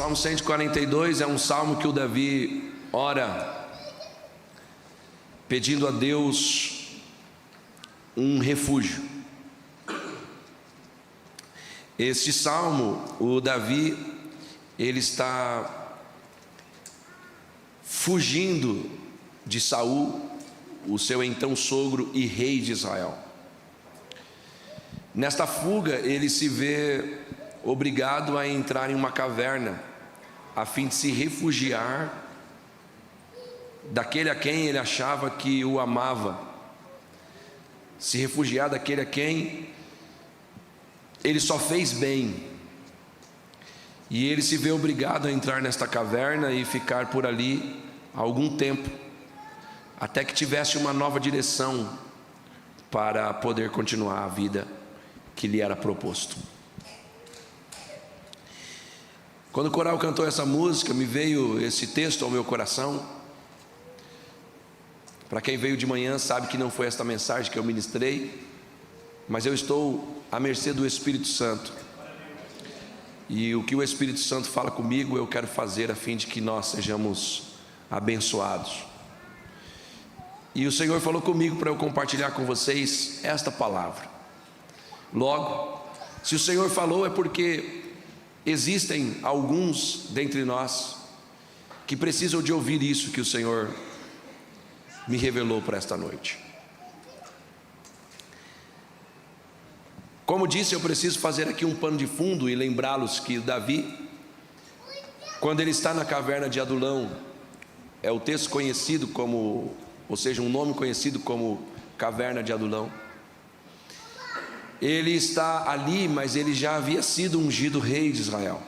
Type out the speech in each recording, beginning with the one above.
Salmo 142 é um salmo que o Davi ora, pedindo a Deus um refúgio. Este salmo, o Davi, ele está fugindo de Saul, o seu então sogro e rei de Israel. Nesta fuga, ele se vê obrigado a entrar em uma caverna, a fim de se refugiar daquele a quem ele achava que o amava, se refugiar daquele a quem ele só fez bem. E ele se vê obrigado a entrar nesta caverna e ficar por ali algum tempo, até que tivesse uma nova direção para poder continuar a vida que lhe era proposto. Quando o coral cantou essa música, me veio esse texto ao meu coração. Para quem veio de manhã sabe que não foi esta mensagem que eu ministrei, mas eu estou à mercê do Espírito Santo, e o que o Espírito Santo fala comigo eu quero fazer a fim de que nós sejamos abençoados. E o Senhor falou comigo para eu compartilhar com vocês esta palavra. Logo, se o Senhor falou, é porque existem alguns dentre nós que precisam de ouvir isso que o Senhor me revelou para esta noite. Como disse, eu preciso fazer aqui um pano de fundo e lembrá-los que Davi, quando ele está na caverna de Adulão, é o texto conhecido como, ou seja, um nome conhecido como caverna de Adulão. Ele está ali, mas ele já havia sido ungido rei de Israel.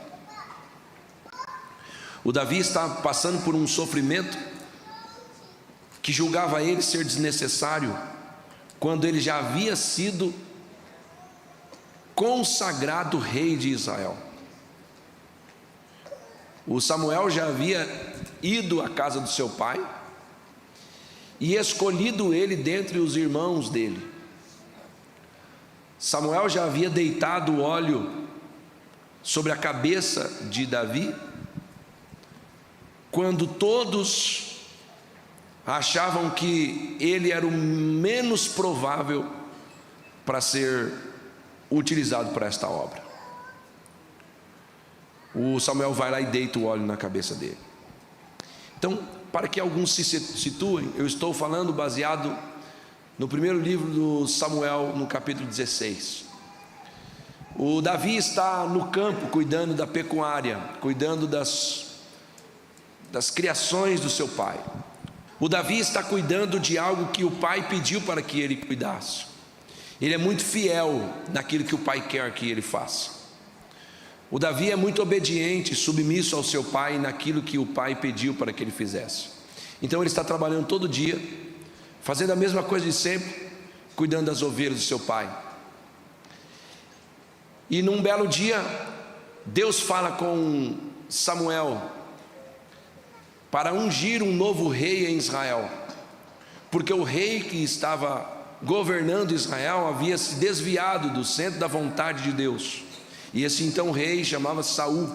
O Davi está passando por um sofrimento que julgava ele ser desnecessário, quando ele já havia sido consagrado rei de Israel. O Samuel já havia ido à casa do seu pai e escolhido ele dentre os irmãos dele. Samuel já havia deitado óleo sobre a cabeça de Davi, quando todos achavam que ele era o menos provável para ser utilizado para esta obra. O Samuel vai lá e deita o óleo na cabeça dele. Então, para que alguns se situem, eu estou falando baseado no primeiro livro do Samuel, no capítulo 16. O Davi está no campo cuidando da pecuária, cuidando das criações do seu pai. O Davi está cuidando de algo que o pai pediu para que ele cuidasse. Ele é muito fiel naquilo que o pai quer que ele faça. O Davi é muito obediente, submisso ao seu pai naquilo que o pai pediu para que ele fizesse. Então ele está trabalhando todo dia, fazendo a mesma coisa de sempre, cuidando das ovelhas do seu pai. E num belo dia, Deus fala com Samuel para ungir um novo rei em Israel, porque o rei que estava governando Israel havia se desviado do centro da vontade de Deus. E esse então rei chamava Saul.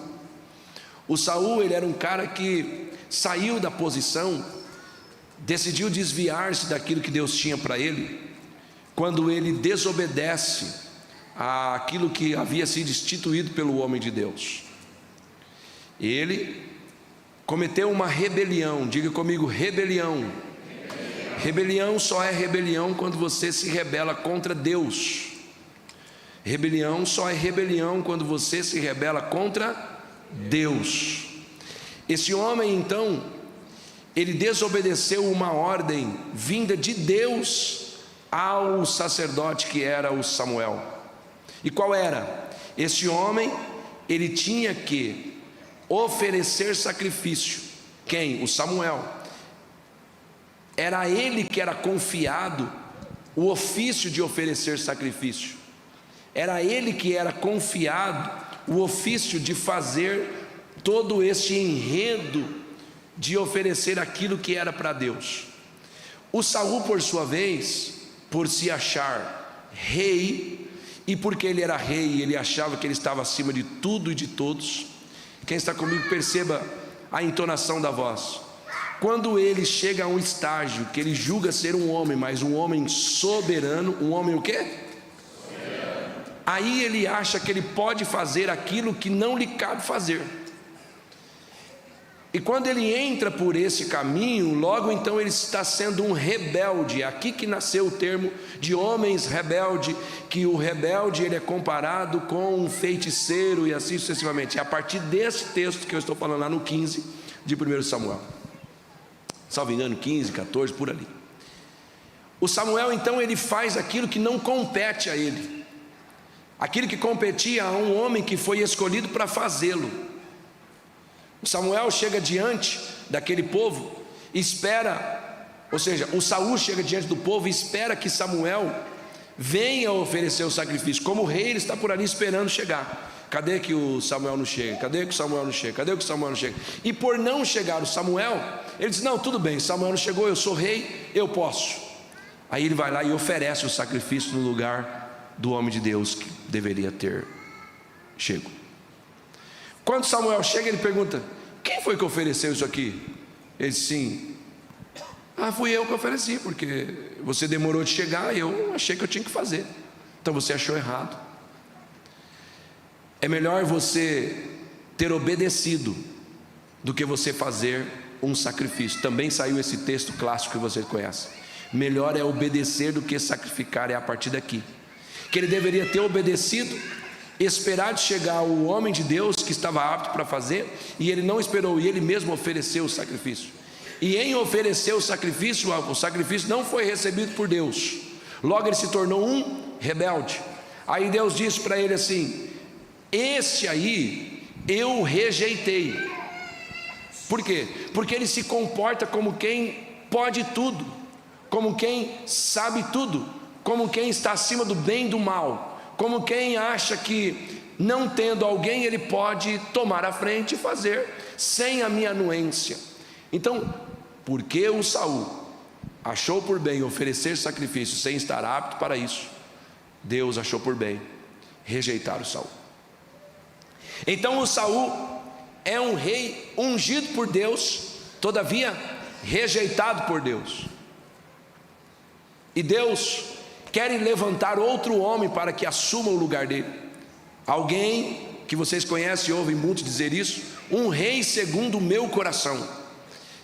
O Saul, ele era um cara que saiu da posição, decidiu desviar-se daquilo que Deus tinha para ele, quando ele desobedece àquilo que havia sido instituído pelo homem de Deus. Ele cometeu uma rebelião. Diga comigo, rebelião. Rebelião só é rebelião quando você se rebela contra Deus. Rebelião só é rebelião quando você se rebela contra Deus. Esse homem então, ele desobedeceu uma ordem vinda de Deus ao sacerdote que era o Samuel. E qual era? Esse homem, ele tinha que oferecer sacrifício. Quem? O Samuel. Era a ele que era confiado o ofício de oferecer sacrifício. Era a ele que era confiado o ofício de fazer todo este enredo de oferecer aquilo que era para Deus. O Saul, por sua vez, por se achar rei, e porque ele era rei, ele achava que ele estava acima de tudo e de todos, Quem está comigo, perceba a entonação da voz. Quando ele chega a um estágio que ele julga ser um homem, mas um homem soberano, um homem o quê? Aí ele acha que ele pode fazer aquilo que não lhe cabe fazer. E quando ele entra por esse caminho, logo então ele está sendo um rebelde. É aqui que nasceu o termo de homens rebelde, que o rebelde ele é comparado com um feiticeiro e assim sucessivamente. É a partir desse texto que eu estou falando lá no 15 de 1 Samuel. Salvo engano, 15, 14, por ali. O Samuel então ele faz aquilo que não compete a ele. Aquilo que competia a um homem que foi escolhido para fazê-lo. Samuel chega diante daquele povo, espera, ou seja, o Saul chega diante do povo e espera que Samuel venha oferecer o sacrifício. Como o rei, ele está por ali esperando chegar. Cadê que o Samuel não chega? Cadê que o Samuel não chega? Cadê que o Samuel não chega? E por não chegar o Samuel, ele diz: não, tudo bem, Samuel não chegou, eu sou rei, eu posso. Aí ele vai lá e oferece o sacrifício no lugar do homem de Deus que deveria ter chego. Quando Samuel chega, ele pergunta: quem foi que ofereceu isso aqui? Ele disse: sim. Fui eu que ofereci, porque você demorou de chegar e eu achei que eu tinha que fazer. Então você achou errado. É melhor você ter obedecido do que você fazer um sacrifício. Também saiu esse texto clássico que vocês conhecem. Melhor é obedecer do que sacrificar. É a partir daqui que ele deveria ter obedecido, esperar de chegar o homem de Deus que estava apto para fazer, e ele não esperou, e ele mesmo ofereceu o sacrifício. E em oferecer o sacrifício não foi recebido por Deus. Logo ele se tornou um rebelde. Aí Deus disse para ele assim: este aí eu rejeitei. Por quê? Porque ele se comporta como quem pode tudo, como quem sabe tudo, como quem está acima do bem e do mal, como quem acha que não tendo alguém ele pode tomar a frente e fazer sem a minha anuência. Então, porque o Saul achou por bem oferecer sacrifício sem estar apto para isso, Deus achou por bem rejeitar o Saul. Então o Saul é um rei ungido por Deus, todavia rejeitado por Deus. E Deus quer levantar outro homem para que assuma o lugar dele. Alguém que vocês conhecem e ouvem muitos dizer isso: um rei segundo o meu coração,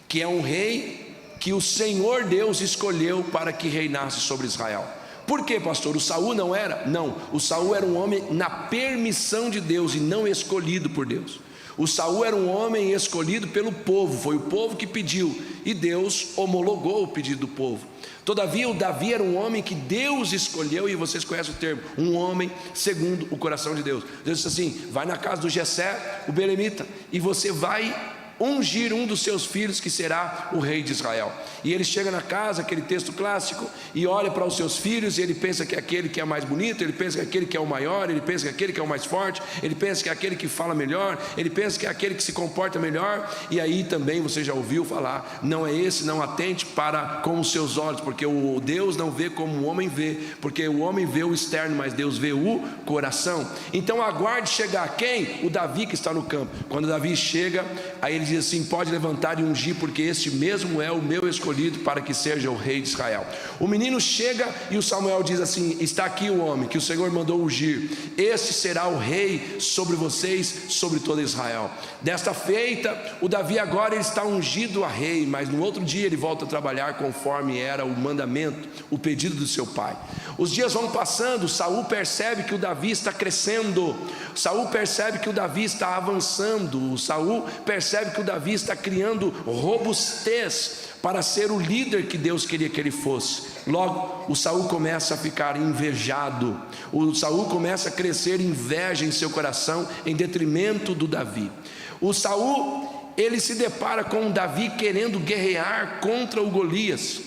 que é um rei que o Senhor Deus escolheu para que reinasse sobre Israel. Por quê, pastor? O Saul não era? Não, o Saul era um homem na permissão de Deus e não escolhido por Deus. O Saul era um homem escolhido pelo povo, foi o povo que pediu, e Deus homologou o pedido do povo. Todavia o Davi era um homem que Deus escolheu, e vocês conhecem o termo, um homem segundo o coração de Deus. Deus disse assim: vai na casa do Jessé, o belemita, e você vai ungir um dos seus filhos que será o rei de Israel. E ele chega na casa, aquele texto clássico, e olha para os seus filhos, e ele pensa que é aquele que é mais bonito, ele pensa que é aquele que é o maior, ele pensa que é aquele que é o mais forte, ele pensa que é aquele que fala melhor, ele pensa que é aquele que se comporta melhor. E aí também você já ouviu falar: não é esse, não atente para com os seus olhos, porque o Deus não vê como o homem vê, porque o homem vê o externo, mas Deus vê o coração. Então aguarde chegar quem? O Davi que está no campo. Quando Davi chega, aí ele diz assim: pode levantar e ungir, porque este mesmo é o meu escolhido para que seja o rei de Israel. O menino chega e o Samuel diz assim: está aqui o homem que o Senhor mandou ungir, este será o rei sobre vocês, sobre todo Israel. Desta feita, o Davi agora ele está ungido a rei, mas no outro dia ele volta a trabalhar conforme era o mandamento, o pedido do seu pai. Os dias vão passando, Saul percebe que o Davi está crescendo, Saul percebe que o Davi está avançando, Saul percebe que o Davi está criando robustez para ser o líder que Deus queria que ele fosse. Logo, o Saul começa a ficar invejado, o Saul começa a crescer inveja em seu coração em detrimento do Davi. O Saul, ele se depara com o Davi querendo guerrear contra o Golias.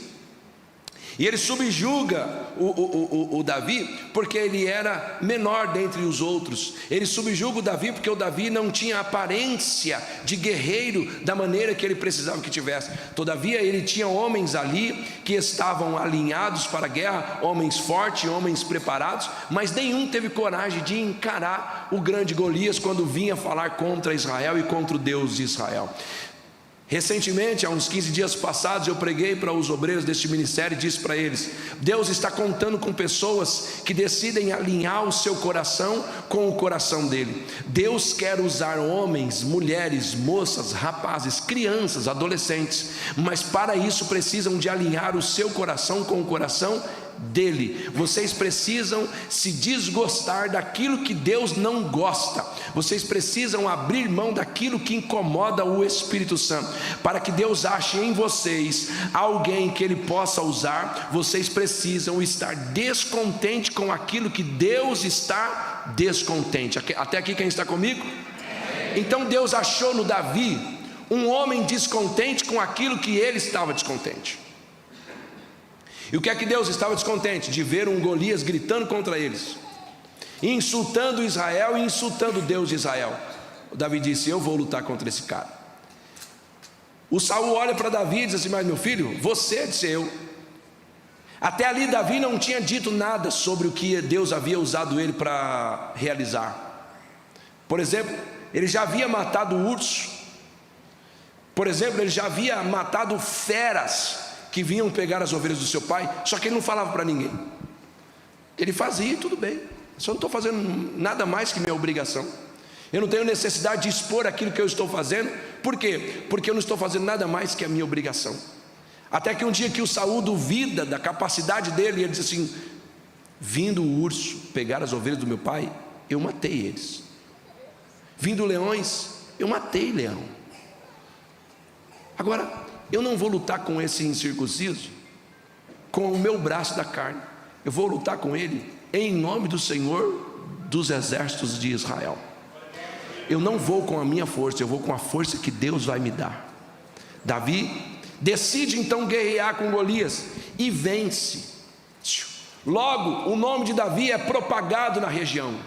E ele subjuga o Davi porque ele era menor dentre os outros. Ele subjuga o Davi porque o Davi não tinha aparência de guerreiro da maneira que ele precisava que tivesse. Todavia ele tinha homens ali que estavam alinhados para a guerra, homens fortes, homens preparados, mas nenhum teve coragem de encarar o grande Golias quando vinha falar contra Israel e contra o Deus de Israel. Recentemente, há uns 15 dias passados, eu preguei para os obreiros deste ministério e disse para eles: Deus está contando com pessoas que decidem alinhar o seu coração com o coração dele. Deus quer usar homens, mulheres, moças, rapazes, crianças, adolescentes, mas para isso precisam de alinhar o seu coração com o coração dele. Vocês precisam se desgostar daquilo que Deus não gosta. Vocês precisam abrir mão daquilo que incomoda o Espírito Santo. Para que Deus ache em vocês alguém que Ele possa usar, vocês precisam estar descontente com aquilo que Deus está descontente. Até aqui quem está comigo? Então Deus achou no Davi um homem descontente com aquilo que ele estava descontente. E o que é que Deus estava descontente? De ver um Golias gritando contra eles, insultando Israel e insultando o Deus de Israel. O Davi disse: eu vou lutar contra esse cara. O Saul olha para Davi e diz assim: mas meu filho, você, disse eu. Até ali Davi não tinha dito nada sobre o que Deus havia usado ele para realizar. Por exemplo, ele já havia matado urso. Por exemplo, ele já havia matado feras que vinham pegar as ovelhas do seu pai, só que ele não falava para ninguém. Ele fazia e tudo bem. Só não estou fazendo nada mais que minha obrigação. Eu não tenho necessidade de expor aquilo que eu estou fazendo. Por quê? Porque eu não estou fazendo nada mais que a minha obrigação. Até que um dia que o Saul duvida da capacidade dele, ele diz assim: vindo o urso pegar as ovelhas do meu pai, eu matei eles. Vindo leões, eu matei leão. Agora, eu não vou lutar com esse incircunciso com o meu braço da carne. Eu vou lutar com ele em nome do Senhor dos exércitos de Israel. Eu não vou com a minha força, eu vou com a força que Deus vai me dar. Davi decide então guerrear com Golias e vence. Logo, o nome de Davi é propagado na região.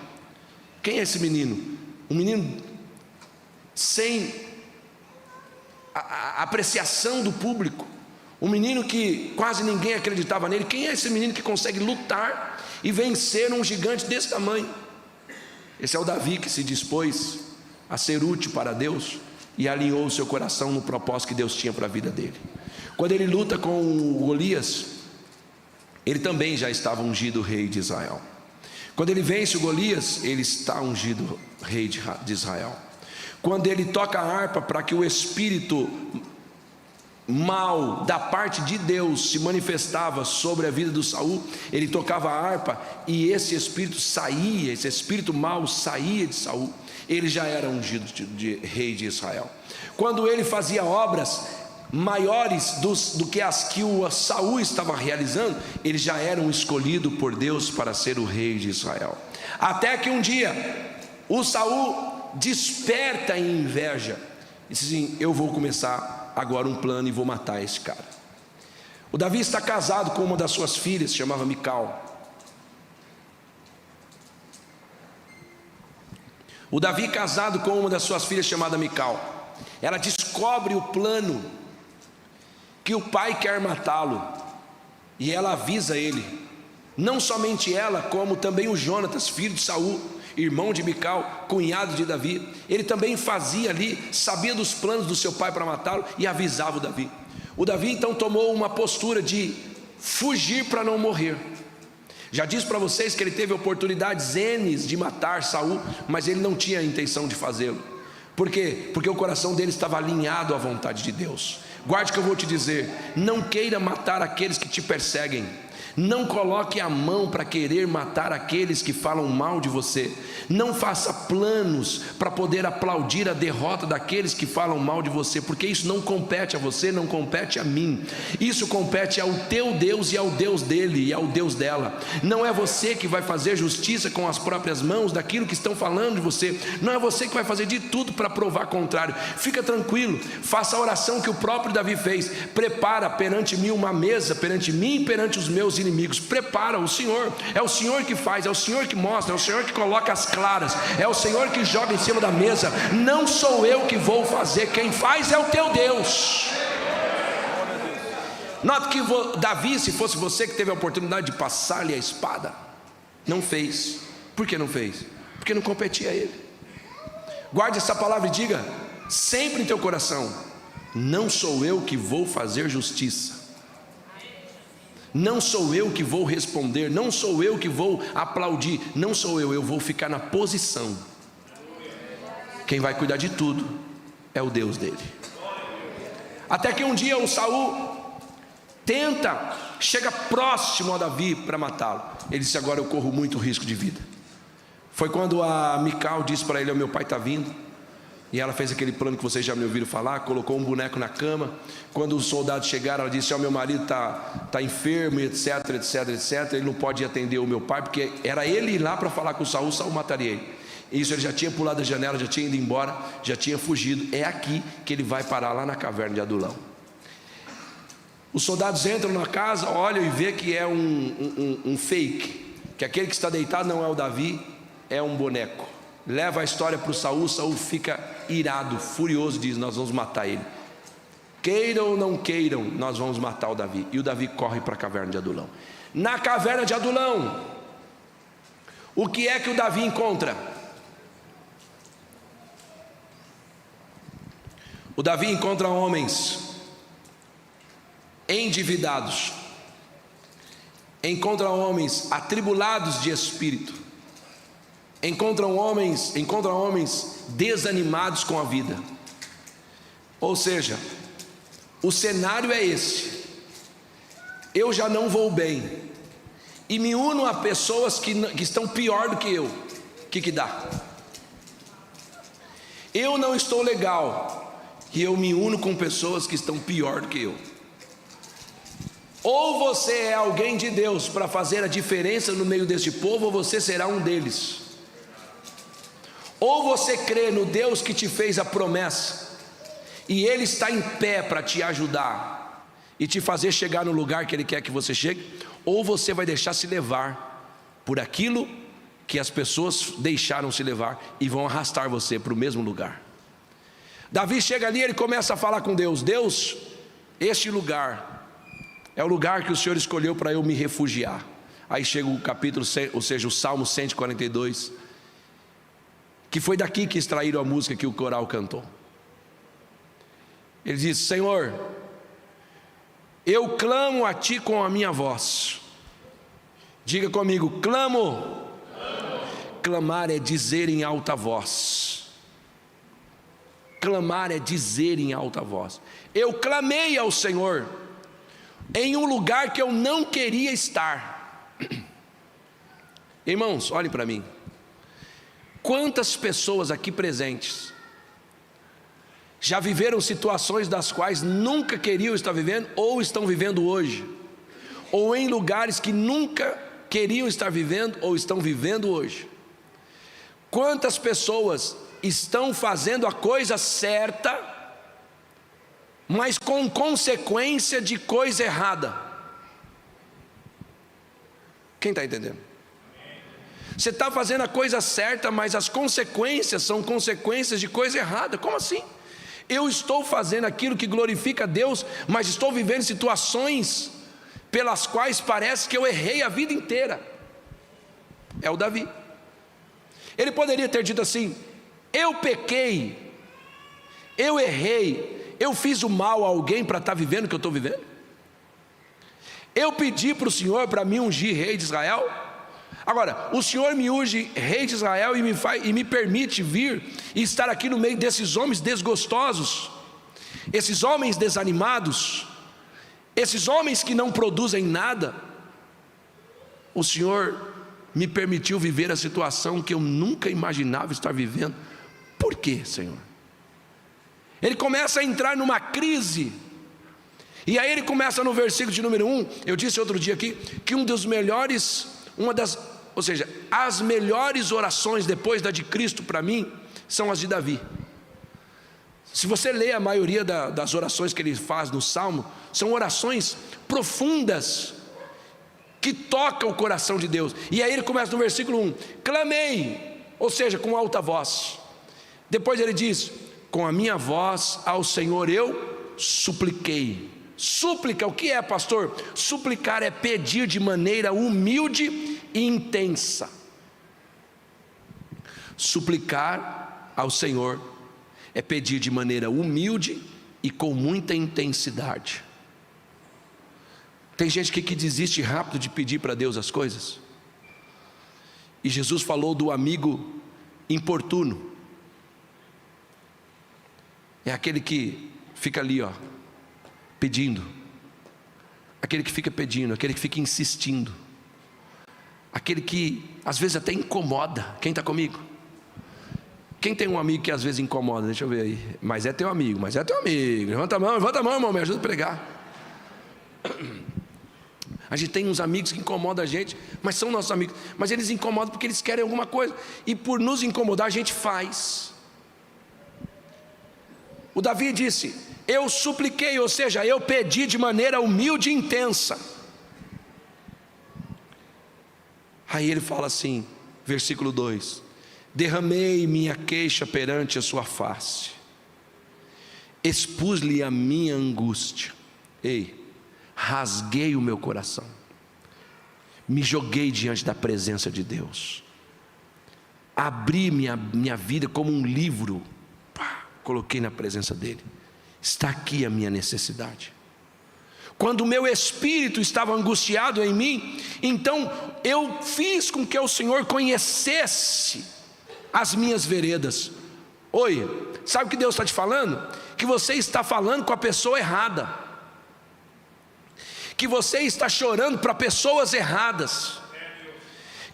Quem é esse menino? Um menino sem a apreciação do público, um menino que quase ninguém acreditava nele. Quem é esse menino que consegue lutar e vencer um gigante desse tamanho? Esse é o Davi que se dispôs a ser útil para Deus e alinhou o seu coração no propósito que Deus tinha para a vida dele. Quando ele luta com o Golias, ele também já estava ungido rei de Israel. Quando ele vence o Golias, ele está ungido rei de Israel. Quando ele toca a harpa para que o espírito mal da parte de Deus se manifestava sobre a vida do Saul, ele tocava a harpa e esse espírito saía, esse espírito mal saía de Saul. Ele já era ungido de rei de Israel. Quando ele fazia obras maiores do que as que o Saul estava realizando, ele já era um escolhido por Deus para ser o rei de Israel. Até que um dia o Saul desperta em inveja e diz assim: eu vou começar agora um plano e vou matar esse cara. O Davi está casado com uma das suas filhas, se chamava Mical. O Davi casado com uma das suas filhas chamada Mical, ela descobre o plano que o pai quer matá-lo e ela avisa ele. Não somente ela, como também o Jonatas, filho de Saul, irmão de Mical, cunhado de Davi. Ele também fazia ali, sabia dos planos do seu pai para matá-lo e avisava o Davi. O Davi então tomou uma postura de fugir para não morrer. Já disse para vocês que ele teve oportunidades N de matar Saul, mas ele não tinha a intenção de fazê-lo. Por quê? Porque o coração dele estava alinhado à vontade de Deus. Guarde o que eu vou te dizer: não queira matar aqueles que te perseguem. Não coloque a mão para querer matar aqueles que falam mal de você. Não faça planos para poder aplaudir a derrota daqueles que falam mal de você, porque isso não compete a você, não compete a mim. Isso compete ao teu Deus e ao Deus dele e ao Deus dela. Não é você que vai fazer justiça com as próprias mãos daquilo que estão falando de você. Não é você que vai fazer de tudo para provar contrário. Fica tranquilo, faça a oração que o próprio Davi fez. Prepara perante mim uma mesa, perante mim e perante os meus inimigos. Prepara, o Senhor, é o Senhor que faz, é o Senhor que mostra, é o Senhor que coloca as claras, é o Senhor que joga em cima da mesa. Não sou eu que vou fazer, quem faz é o teu Deus. Nota que Davi, se fosse você que teve a oportunidade de passar-lhe a espada, não fez. Por que não fez? Porque não competia a ele. Guarde essa palavra e diga sempre em teu coração: não sou eu que vou fazer justiça, não sou eu que vou responder, não sou eu que vou aplaudir, não sou eu vou ficar na posição. Quem vai cuidar de tudo é o Deus dele. Até que um dia o Saul chega próximo a Davi para matá-lo. Ele disse: agora eu corro muito risco de vida. Foi quando a Mical disse para ele: o meu pai está vindo. E ela fez aquele plano que vocês já me ouviram falar, colocou um boneco na cama. Quando os soldados chegaram, ela disse: meu marido está enfermo, etc, etc, etc. Ele não pode atender o meu pai, porque era ele ir lá para falar com o Saul mataria ele. Isso, ele já tinha pulado da janela, já tinha ido embora, já tinha fugido. É aqui que ele vai parar, lá na caverna de Adulão. Os soldados entram na casa, olham e vê que é um fake, que aquele que está deitado não é o Davi, é um boneco. Leva a história para o Saul. Saul fica irado, furioso, diz: nós vamos matar ele. Queiram ou não queiram, nós vamos matar o Davi. E o Davi corre para a caverna de Adulão. Na caverna de Adulão, o que é que o Davi encontra? O Davi encontra homens endividados, encontra homens atribulados de espírito, encontra homens desanimados com a vida. Ou seja, o cenário é esse: eu já não vou bem e me uno a pessoas que estão pior do que eu. O que dá? Eu não estou legal e eu me uno com pessoas que estão pior do que eu. Ou você é alguém de Deus para fazer a diferença no meio deste povo, ou você será um deles. Ou você crê no Deus que te fez a promessa e Ele está em pé para te ajudar e te fazer chegar no lugar que Ele quer que você chegue, ou você vai deixar se levar por aquilo que as pessoas deixaram se levar e vão arrastar você para o mesmo lugar. Davi chega ali, ele começa a falar com Deus: Deus, este lugar é o lugar que o Senhor escolheu para eu me refugiar. Aí chega o capítulo, ou seja, o Salmo 142, que foi daqui que extraíram a música que o coral cantou. Ele diz: Senhor, eu clamo a Ti com a minha voz. Diga comigo: clamo. Clamar é dizer em alta voz. Clamar é dizer em alta voz. Eu clamei ao Senhor em um lugar que eu não queria estar. Irmãos, olhem para mim. Quantas pessoas aqui presentes já viveram situações das quais nunca queriam estar vivendo, ou estão vivendo hoje, ou em lugares que nunca queriam estar vivendo, ou estão vivendo hoje? Quantas pessoas estão fazendo a coisa certa, mas com consequência de coisa errada? Quem está entendendo? Você está fazendo a coisa certa, mas as consequências são consequências de coisa errada. Como assim? Eu estou fazendo aquilo que glorifica a Deus, mas estou vivendo situações pelas quais parece que eu errei a vida inteira. É o Davi. Ele poderia ter dito assim: eu pequei, eu errei, eu fiz o mal a alguém para estar vivendo o que eu estou vivendo? Eu pedi para o Senhor para me ungir rei de Israel? Agora, o Senhor me unge rei de Israel e me permite vir e estar aqui no meio desses homens desgostosos, esses homens desanimados, esses homens que não produzem nada. o Senhor me permitiu viver a situação que eu nunca imaginava estar vivendo. Por quê, Senhor? Ele começa a entrar numa crise. E aí ele começa no versículo de número 1. Eu disse outro dia aqui que as melhores orações depois da de Cristo para mim são as de Davi. Se você lê a maioria das orações que ele faz no Salmo, são orações profundas que tocam o coração de Deus. E aí ele começa no versículo 1: clamei, ou seja, com alta voz. Depois ele diz: com a minha voz ao Senhor eu supliquei. Súplica, o que é, pastor? Suplicar é pedir de maneira humilde e intensa. Suplicar ao Senhor é pedir de maneira humilde e com muita intensidade. Tem gente que desiste rápido de pedir para Deus as coisas. E Jesus falou do amigo importuno. É aquele que fica ali, pedindo. Aquele que fica pedindo, aquele que fica insistindo. Aquele que às vezes até incomoda. Quem está comigo? Quem tem um amigo que às vezes incomoda? Deixa eu ver aí. Mas é teu amigo. Levanta a mão, irmão, me ajuda a pregar. A gente tem uns amigos que incomodam a gente, mas são nossos amigos. Mas eles incomodam porque eles querem alguma coisa. E por nos incomodar a gente faz. O Davi disse: eu supliquei, ou seja, eu pedi de maneira humilde e intensa. Aí ele fala assim, versículo 2: derramei minha queixa perante a sua face, expus-lhe a minha angústia. Rasguei o meu coração, me joguei diante da presença de Deus, abri minha vida como um livro, coloquei na presença dele. Está aqui a minha necessidade. Quando o meu espírito estava angustiado em mim, então eu fiz com que o Senhor conhecesse as minhas veredas. Sabe o que Deus está te falando? Que você está falando com a pessoa errada, que você está chorando para pessoas erradas,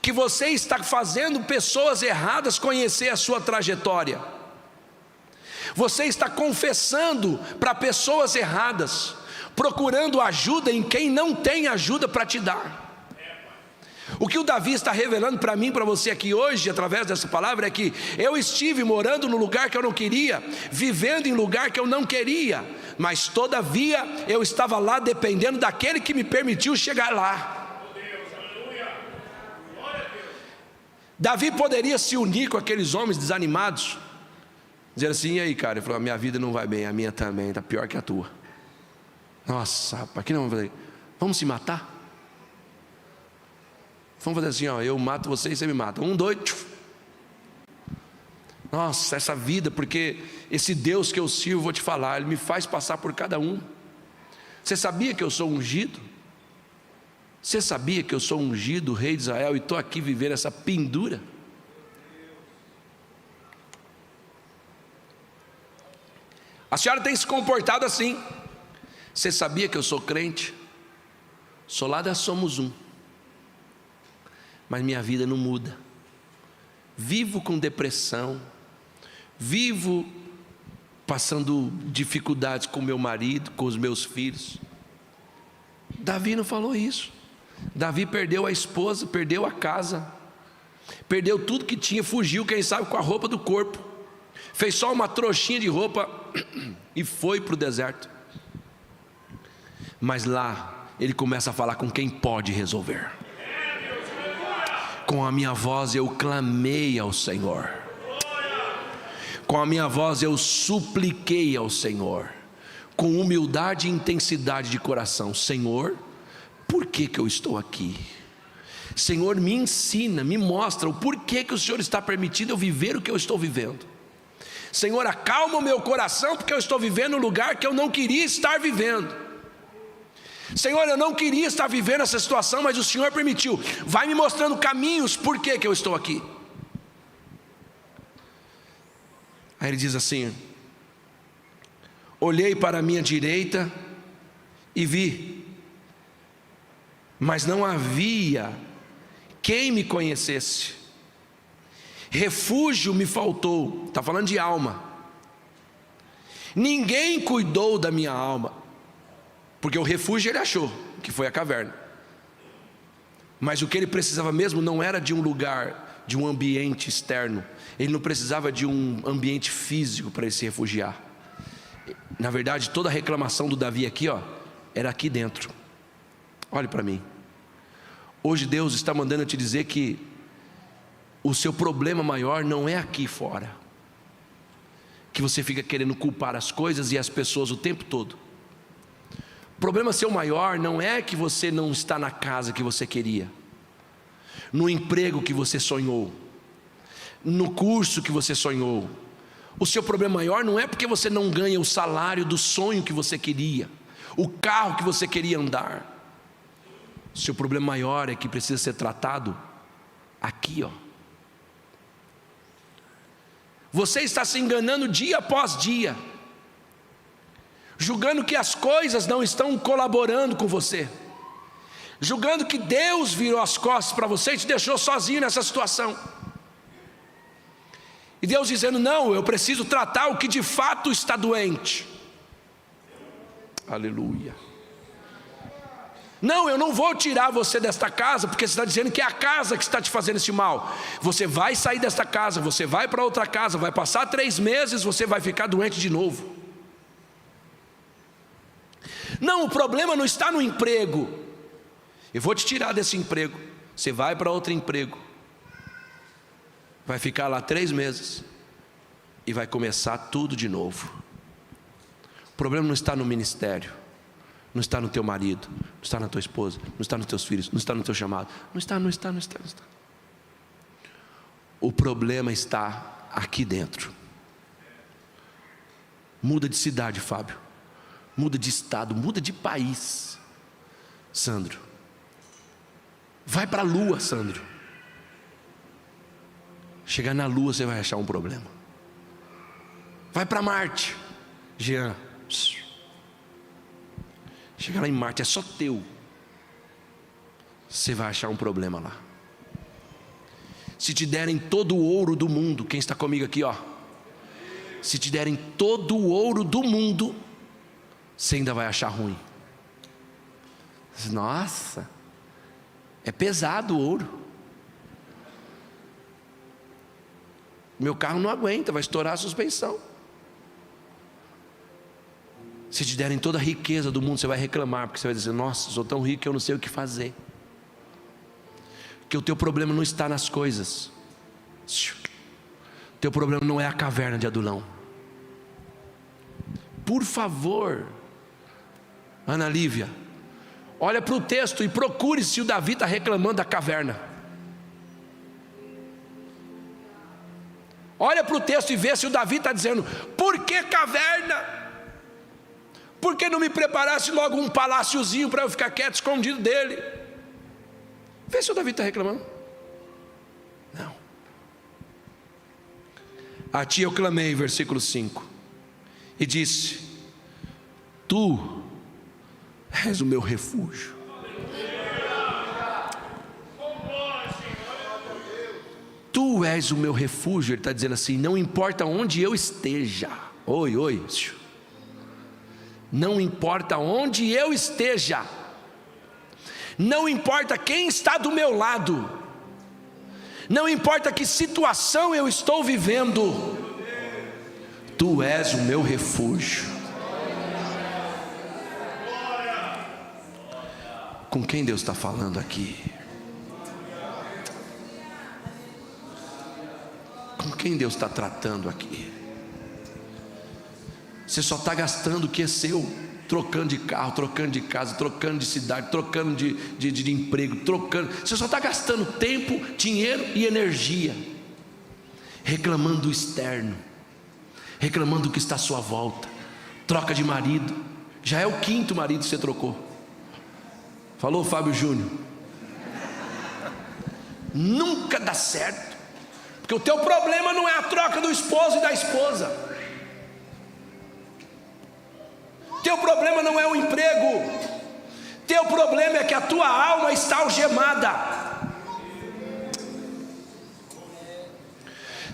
que você está fazendo pessoas erradas conhecer a sua trajetória. Você está confessando para pessoas erradas, procurando ajuda em quem não tem ajuda para te dar. O que o Davi está revelando para mim, para você aqui hoje, através dessa palavra, é que eu estive morando no lugar que eu não queria, vivendo em lugar que eu não queria, mas todavia eu estava lá dependendo daquele que me permitiu chegar lá. Davi poderia se unir com aqueles homens desanimados, dizer assim: e aí, cara? Ele falou: a minha vida não vai bem, a minha também está pior que a tua. Nossa, rapaz, que não? Vamos se matar? Vamos fazer assim, eu mato você e você me mata. 1, 2, tchuf. Nossa, essa vida, porque esse Deus que eu sirvo, vou te falar, Ele me faz passar por cada um. Você sabia que eu sou ungido? Você sabia que eu sou ungido, rei de Israel, e estou aqui vivendo essa pendura? A senhora tem se comportado assim. Você sabia que eu sou crente? Sou lá da Somos Um, mas minha vida não muda. Vivo com depressão, vivo passando dificuldades com meu marido, com os meus filhos. Davi não falou isso. Davi perdeu a esposa, perdeu a casa, perdeu tudo que tinha, fugiu, quem sabe com a roupa do corpo, fez só uma trouxinha de roupa e foi para o deserto. Mas lá ele começa a falar com quem pode resolver. Com a minha voz eu clamei ao Senhor, com a minha voz eu supliquei ao Senhor, com humildade e intensidade de coração: Senhor, por que eu estou aqui? Senhor, me ensina, me mostra o porquê que o Senhor está permitindo eu viver o que eu estou vivendo. Senhor, acalma o meu coração, porque eu estou vivendo um lugar que eu não queria estar vivendo. Senhor, eu não queria estar vivendo essa situação, mas o Senhor permitiu. Vai me mostrando caminhos, por que eu estou aqui. Aí ele diz assim: olhei para a minha direita e vi, mas não havia quem me conhecesse. Refúgio me faltou, está falando de alma. Ninguém cuidou da minha alma, porque o refúgio ele achou, que foi a caverna. Mas o que ele precisava mesmo não era de um lugar, de um ambiente externo. Ele não precisava de um ambiente físico para ele se refugiar. Na verdade, toda a reclamação do Davi aqui, era aqui dentro. Olhe para mim. Hoje Deus está mandando eu te dizer que o seu problema maior não é aqui fora, que você fica querendo culpar as coisas e as pessoas o tempo todo. O problema seu maior não é que você não está na casa que você queria, no emprego que você sonhou, no curso que você sonhou. O seu problema maior não é porque você não ganha o salário do sonho que você queria, o carro que você queria andar. O seu problema maior é que precisa ser tratado aqui, Você está se enganando dia após dia, julgando que as coisas não estão colaborando com você, julgando que Deus virou as costas para você e te deixou sozinho nessa situação. E Deus dizendo: não, eu preciso tratar o que de fato está doente. Aleluia. Não, eu não vou tirar você desta casa, porque você está dizendo que é a casa que está te fazendo esse mal. Você vai sair desta casa, você vai para outra casa, vai passar 3 meses, você vai ficar doente de novo. Não, o problema não está no emprego. Eu vou te tirar desse emprego. Você vai para outro emprego, vai ficar lá 3 meses e vai começar tudo de novo. O problema não está no ministério, não está no teu marido, não está na tua esposa, não está nos teus filhos, não está no teu chamado. Não está. O problema está aqui dentro. Muda de cidade, Fábio. Muda de estado, muda de país, Sandro. Vai para a lua, Sandro. Chegar na lua você vai achar um problema. Vai para Marte, Jean. Chegar lá em Marte é só teu, você vai achar um problema lá. Se te derem todo o ouro do mundo, quem está comigo aqui, se te derem todo o ouro do mundo, você ainda vai achar ruim. Nossa, é pesado o ouro, meu carro não aguenta, vai estourar a suspensão. Se te derem toda a riqueza do mundo, você vai reclamar, porque você vai dizer: nossa, sou tão rico que eu não sei o que fazer. Porque o teu problema não está nas coisas. O teu problema não é a caverna de Adulão. Por favor, Ana Lívia, olha para o texto e procure se o Davi está reclamando da caverna. Olha para o texto e vê se o Davi está dizendo: por que caverna? Por que não me preparasse logo um paláciozinho para eu ficar quieto, escondido dele? Vê se o Davi está reclamando. Não. A ti eu clamei, versículo 5, e disse: tu és o meu refúgio. Tu és o meu refúgio. Ele está dizendo assim: não importa onde eu esteja. Oi. Não importa onde eu esteja, não importa quem está do meu lado, não importa que situação eu estou vivendo, tu és o meu refúgio. Com quem Deus está falando aqui? Com quem Deus está tratando aqui? Você só está gastando o que é seu, trocando de carro, trocando de casa, trocando de cidade, trocando de emprego, trocando. Você só está gastando tempo, dinheiro e energia, reclamando do externo, reclamando do que está à sua volta. Troca de marido, já é o 5º marido que você trocou. Falou, Fábio Júnior? Nunca dá certo, porque o teu problema não é a troca do esposo e da esposa. Teu problema não é o emprego. Teu problema é que a tua alma está algemada.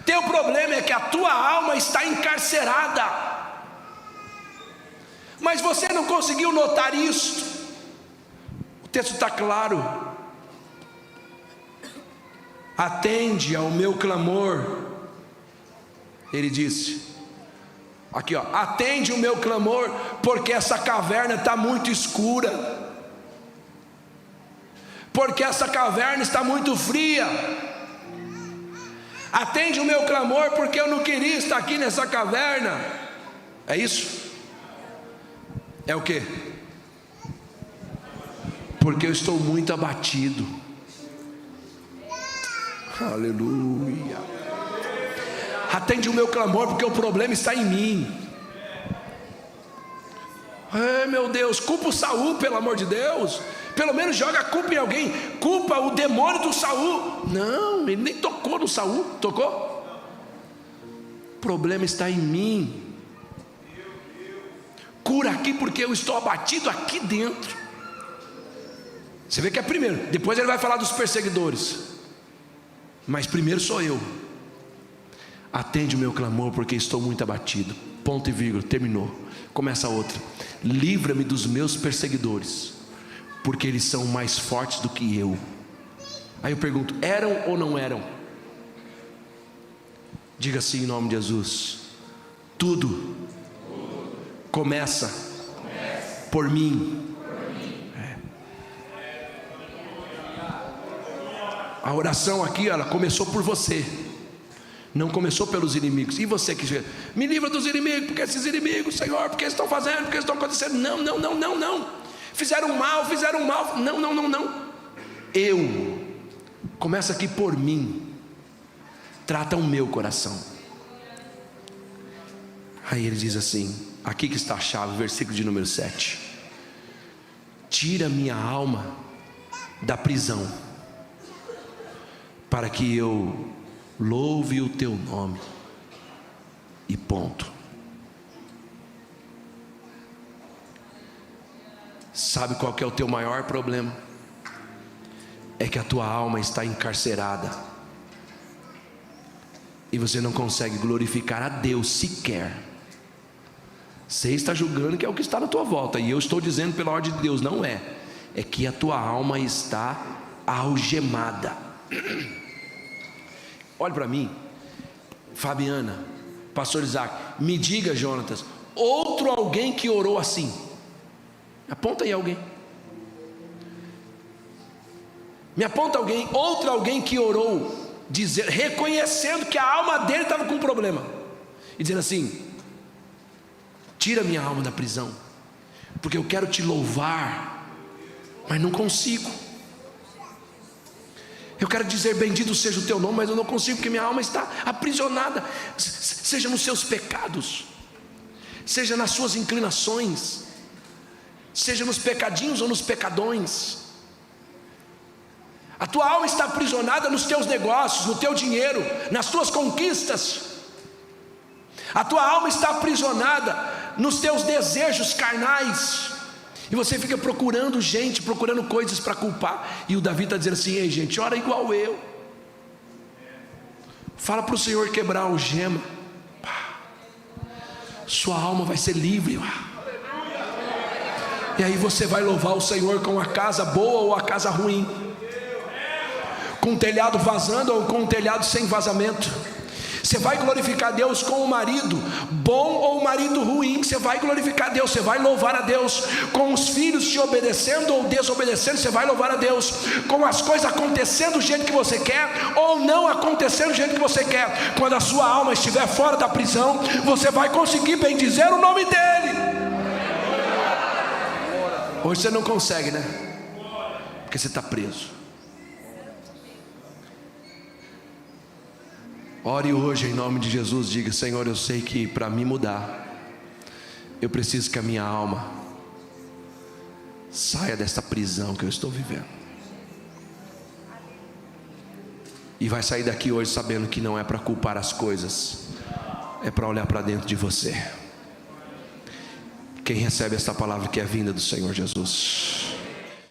Teu problema é que a tua alma está encarcerada, mas você não conseguiu notar isso. O texto está claro: atende ao meu clamor. Ele disse aqui, ó, atende o meu clamor, porque essa caverna está muito escura, porque essa caverna está muito fria. Atende o meu clamor, porque eu não queria estar aqui nessa caverna. É isso? É o quê? Porque eu estou muito abatido. Aleluia. Atende o meu clamor, porque o problema está em mim. Ai, meu Deus, culpa o Saul, pelo amor de Deus. Pelo menos joga a culpa em alguém. Culpa o demônio do Saul. Não, ele nem tocou no Saul. Tocou? O problema está em mim. Cura aqui, porque eu estou abatido aqui dentro. Você vê que é primeiro. Depois ele vai falar dos perseguidores, mas primeiro sou eu. Atende o meu clamor, porque estou muito abatido. Ponto e vírgula, terminou. Começa outra. Livra-me dos meus perseguidores, porque eles são mais fortes do que eu. Aí eu pergunto: eram ou não eram? Diga assim em nome de Jesus: tudo começa por mim. A oração aqui, ela começou por você, não começou pelos inimigos. E você que me livra dos inimigos, porque esses inimigos, Senhor, porque eles estão fazendo, porque eles estão acontecendo. Não. Fizeram mal. Não. Eu. Começa aqui por mim. Trata o meu coração. Aí ele diz assim, aqui que está a chave, versículo de número 7. Tira minha alma da prisão, para que eu louve o teu nome. E ponto. Sabe qual que é o teu maior problema? É que a tua alma está encarcerada, e você não consegue glorificar a Deus sequer. Você está julgando que é o que está na tua volta, e eu estou dizendo pela ordem de Deus, não é. É que a tua alma está algemada. Olhe para mim, Fabiana, pastor Isaac, me diga, Jonatas, outro alguém que orou assim. Aponta aí alguém. Me aponta alguém, outro alguém que orou, reconhecendo que a alma dele estava com um problema, e dizendo assim: tira minha alma da prisão, porque eu quero te louvar, mas não consigo. Eu quero dizer bendito seja o teu nome, mas eu não consigo, porque minha alma está aprisionada. Seja nos seus pecados, seja nas suas inclinações, seja nos pecadinhos ou nos pecadões. A tua alma está aprisionada nos teus negócios, no teu dinheiro, nas tuas conquistas. A tua alma está aprisionada nos teus desejos carnais, e você fica procurando gente, procurando coisas para culpar. E o Davi está dizendo assim: ei gente, ora igual eu. Fala para o Senhor quebrar a algema. Sua alma vai ser livre. E aí você vai louvar o Senhor com a casa boa ou a casa ruim, com o telhado vazando ou com o telhado sem vazamento. Você vai glorificar Deus com o marido bom ou o marido ruim. Você vai glorificar Deus, você vai louvar a Deus com os filhos te obedecendo ou desobedecendo. Você vai louvar a Deus com as coisas acontecendo do jeito que você quer ou não acontecendo do jeito que você quer. Quando a sua alma estiver fora da prisão, você vai conseguir bendizer o nome dele. Hoje você não consegue, né? Porque você está preso. Ore hoje em nome de Jesus, diga: Senhor, eu sei que para me mudar, eu preciso que a minha alma saia desta prisão que eu estou vivendo. E vai sair daqui hoje sabendo que não é para culpar as coisas, é para olhar para dentro de você. Quem recebe esta palavra que é vinda do Senhor Jesus?